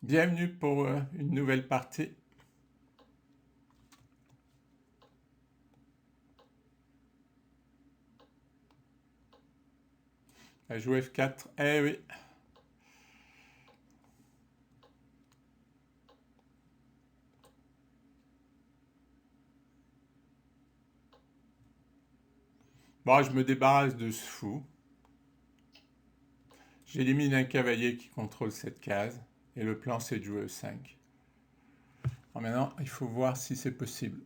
Bienvenue pour une nouvelle partie. Elle joue F4. Eh oui. Bon, je me débarrasse de ce fou. J'élimine un cavalier qui contrôle cette case. Et le plan, c'est de jouer E5. Alors maintenant, il faut voir si c'est possible.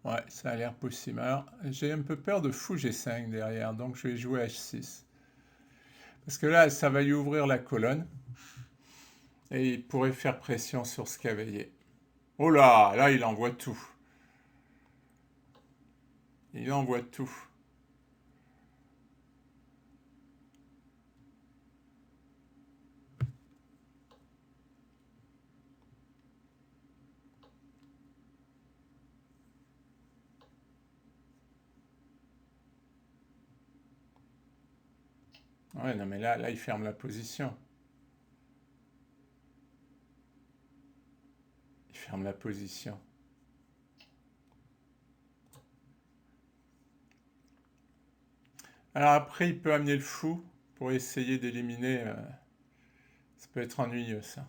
Ouais, ça a l'air possible. Alors, j'ai un peu peur de fou G5 derrière, donc je vais jouer H6. Parce que là, ça va lui ouvrir la colonne. Et il pourrait faire pression sur ce cavalier. Oh là, là, il envoie tout. Il envoie tout. Ouais, non, mais là, il ferme la position. Il ferme la position. Alors après, il peut amener le fou pour essayer d'éliminer. Ça peut être ennuyeux, ça.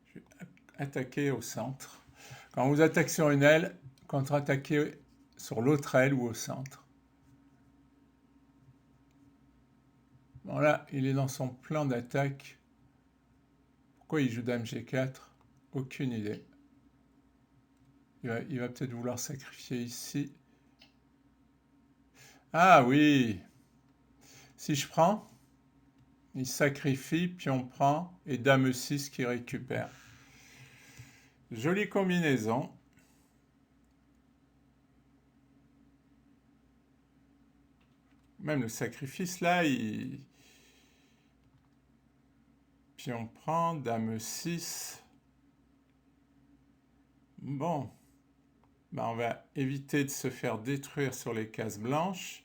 Je vais attaquer au centre. Quand vous attaquez sur une aile, contre-attaquez sur l'autre aile ou au centre. Bon là, il est dans son plan d'attaque. Pourquoi il joue Dame G4? Aucune idée. Il va peut-être vouloir sacrifier ici. Ah oui. Si je prends, il sacrifie, puis on prend, et Dame E6 qui récupère. Jolie combinaison. Même le sacrifice là, puis on prend Dame 6. Bon, ben on va éviter de se faire détruire sur les cases blanches.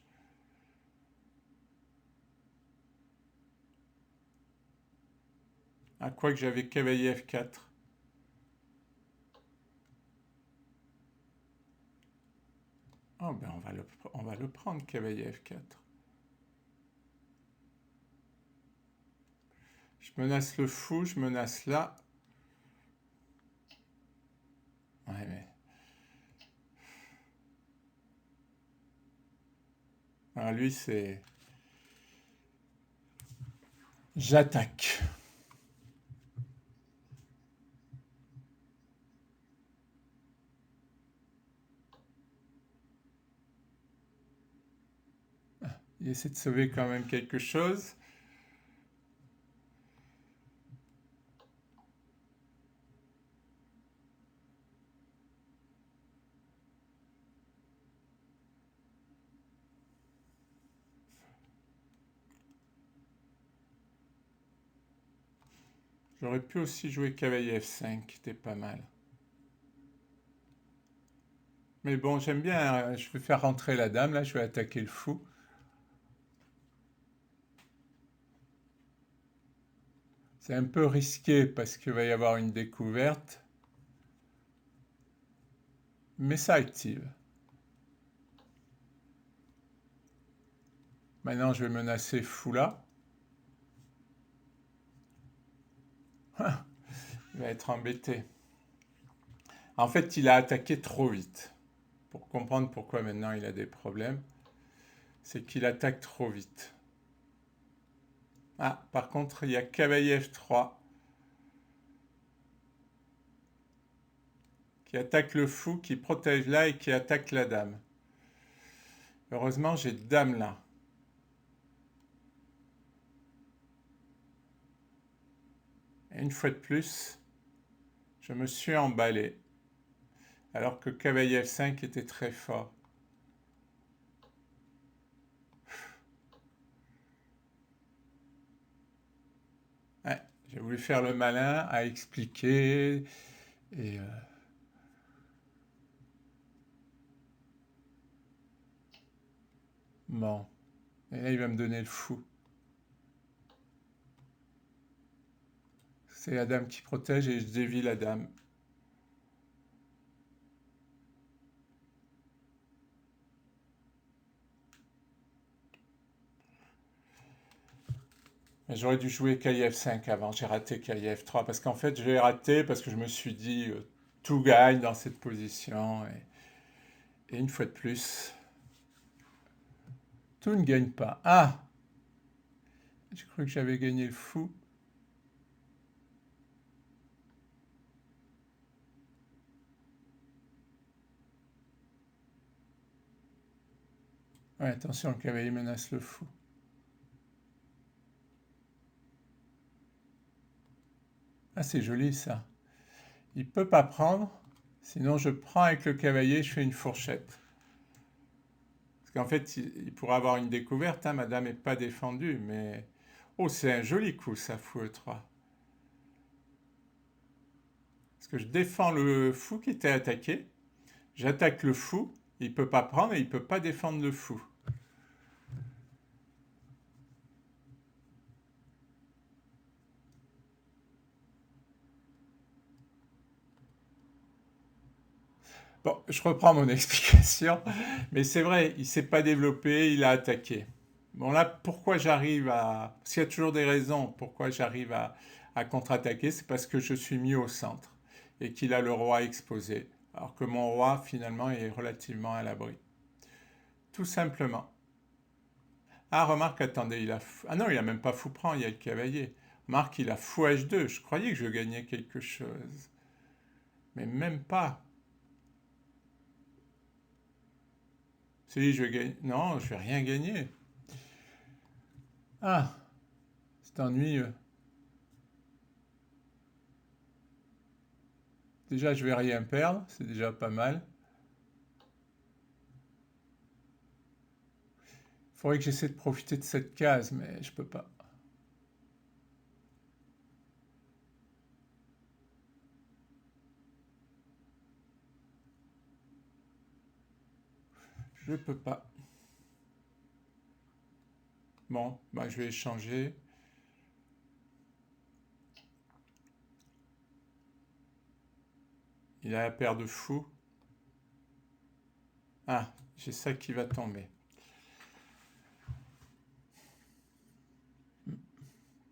À quoi que j'avais cavalier F4. Oh ben on va le prendre, cavalier F4. Je menace le fou, je menace là. Ouais, mais... Alors lui, c'est... J'attaque. Il essaie de sauver quand même quelque chose. J'aurais pu aussi jouer cavalier F5, qui était pas mal. Mais bon, j'aime bien, je vais faire rentrer la dame, là, je vais attaquer le fou. C'est un peu risqué parce qu'il va y avoir une découverte, mais ça active. Maintenant, je vais menacer fou là. Il va être embêté. En fait, il a attaqué trop vite. Pour comprendre pourquoi maintenant il a des problèmes, c'est qu'il attaque trop vite. Ah, par contre, il y a cavalier F3 qui attaque le fou, qui protège là et qui attaque la dame. Heureusement, j'ai dame là. Et une fois de plus, je me suis emballé. Alors que cavalier F5 était très fort. Ouais, j'ai voulu faire le malin à expliquer. Et Bon. Et là, il va me donner le fou. C'est la dame qui protège et je dévie la dame. J'aurais dû jouer KIF5 avant, j'ai raté KIF3 parce qu'en fait je l'ai raté parce que je me suis dit tout gagne dans cette position et une fois de plus, tout ne gagne pas. Ah, j'ai cru que j'avais gagné le fou. Ouais, attention, le cavalier menace le fou. Ah, c'est joli ça. Il peut pas prendre, sinon je prends avec le cavalier, je fais une fourchette. Parce qu'en fait, il pourrait avoir une découverte, hein, madame n'est pas défendue, mais... Oh, c'est un joli coup ça, fou E3. Parce que je défends le fou qui était attaqué, j'attaque le fou, il ne peut pas prendre et il ne peut pas défendre le fou. Bon, je reprends mon explication, mais c'est vrai, il ne s'est pas développé, il a attaqué. Bon là, pourquoi j'arrive à... Parce qu'il y a toujours des raisons pourquoi j'arrive à contre-attaquer, c'est parce que je suis mis au centre et qu'il a le roi exposé, alors que mon roi finalement est relativement à l'abri. Tout simplement. Ah, remarque, attendez, il a... Ah non, il a même pas fou prend, il y a le cavalier. Remarque, il a fou H2, je croyais que je gagnais quelque chose. Mais même pas. Si, je gagne. Non, je vais rien gagner. Ah, c'est ennuyeux. Déjà, je vais rien perdre, c'est déjà pas mal. Il faudrait que j'essaie de profiter de cette case, mais je peux pas. Je peux pas. Bon, bah, je vais échanger. Il a la paire de fous. Ah, j'ai ça qui va tomber.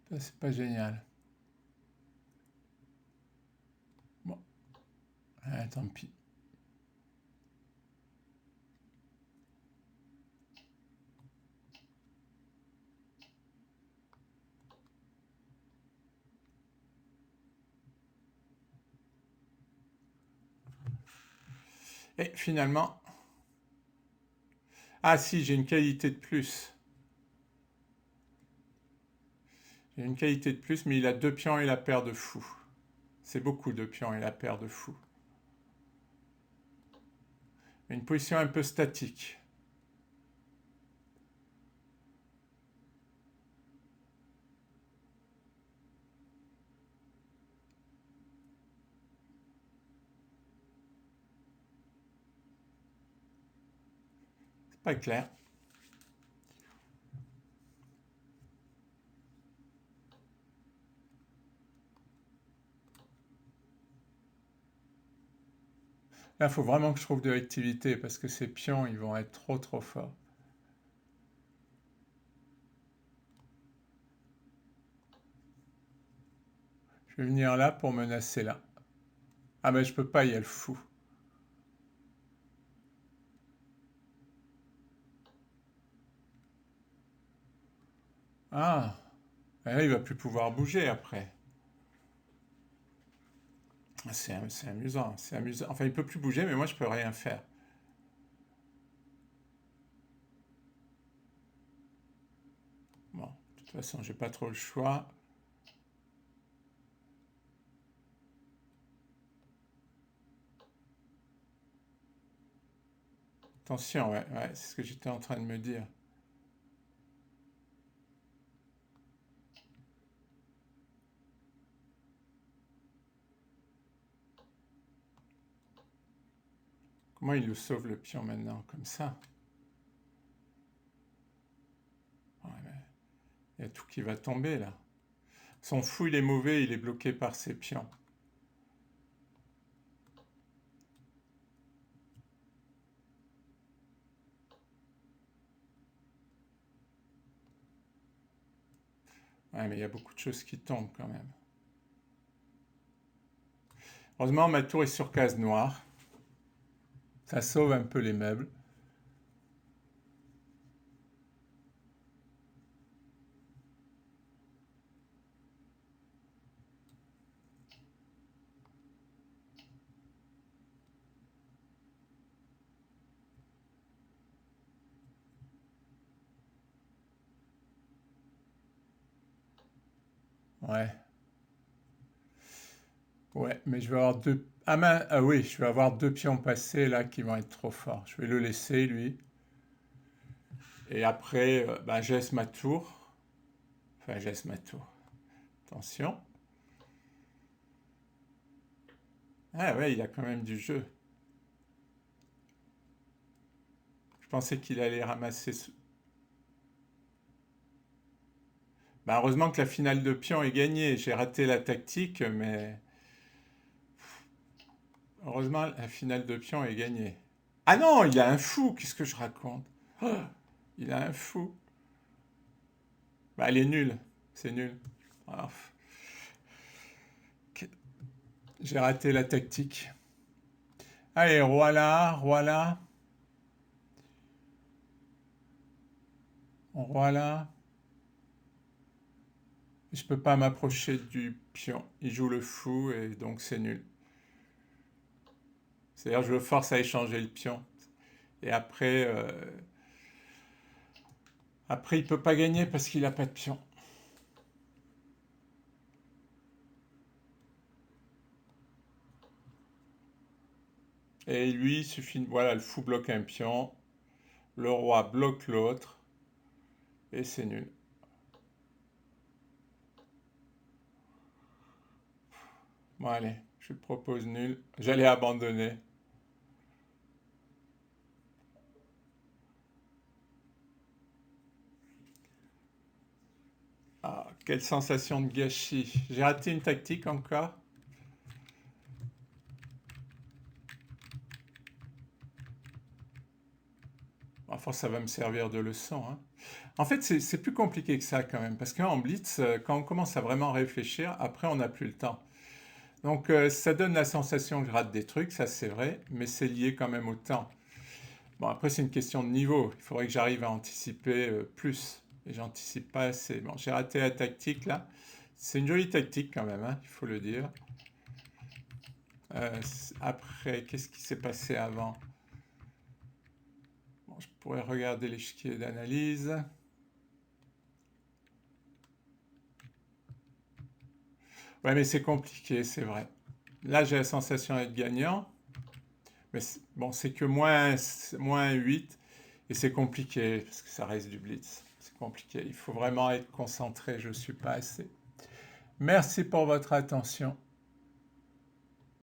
Ça, c'est pas génial. Bon, ah, tant pis. Et finalement, ah si, j'ai une qualité de plus. J'ai une qualité de plus, mais il a deux pions et la paire de fous. C'est beaucoup de pions et la paire de fous. Une position un peu statique. C'est pas clair. Là, il faut vraiment que je trouve de l'activité parce que ces pions, ils vont être trop trop forts. Je vais venir là pour menacer là. Ah mais je peux pas, il y a le fou. Ah, et là, il va plus pouvoir bouger après. C'est amusant, c'est amusant. Enfin, il peut plus bouger, mais moi, je peux rien faire. Bon, de toute façon, j'ai pas trop le choix. Attention, ouais, ouais, c'est ce que j'étais en train de me dire. Comment il nous sauve le pion maintenant, comme ça? Il y a tout qui va tomber là. Son fou, il est mauvais, il est bloqué par ses pions. Ouais, mais il y a beaucoup de choses qui tombent quand même. Heureusement, ma tour est sur case noire. Ça sauve un peu les meubles. Ouais. Ouais, mais je vais avoir deux... Ah oui, je vais avoir deux pions passés là qui vont être trop forts. Je vais le laisser, lui. Et après, ben, je laisse ma tour. Enfin, je laisse ma tour. Attention. Ah ouais, il a quand même du jeu. Je pensais qu'il allait ramasser... Ben, heureusement que la finale de pion est gagnée. J'ai raté la tactique, mais... Heureusement, la finale de pion est gagnée. Ah non, il a un fou. Qu'est-ce que je raconte? Oh, il a un fou. Bah, elle est nulle. C'est nul. Ah, j'ai raté la tactique. Allez, roi là, roi là, roi là. Je peux pas m'approcher du pion. Il joue le fou et donc c'est nul. C'est-à-dire je le force à échanger le pion. Et après il peut pas gagner parce qu'il a pas de pion. Et lui, il suffit, voilà, le fou bloque un pion, le roi bloque l'autre, et c'est nul. Bon, allez, je te propose nul. J'allais abandonner. Ah, quelle sensation de gâchis. J'ai raté une tactique encore. Enfin, ça va me servir de leçon, hein. En fait, c'est plus compliqué que ça quand même, parce qu'en blitz, quand on commence à vraiment réfléchir, après, on n'a plus le temps. Donc, ça donne la sensation que je rate des trucs, ça c'est vrai, mais c'est lié quand même au temps. Bon, après, c'est une question de niveau. Il faudrait que j'arrive à anticiper plus. Et j'anticipe pas assez. Bon, j'ai raté la tactique là. C'est une jolie tactique quand même, hein, il faut le dire. Après, qu'est-ce qui s'est passé avant? Bon, je pourrais regarder l'échiquier d'analyse. Ouais, mais c'est compliqué, c'est vrai. Là, j'ai la sensation d'être gagnant. Mais bon, c'est que moins 8 et c'est compliqué parce que ça reste du blitz. C'est compliqué. Il faut vraiment être concentré. Je ne suis pas assez. Merci pour votre attention.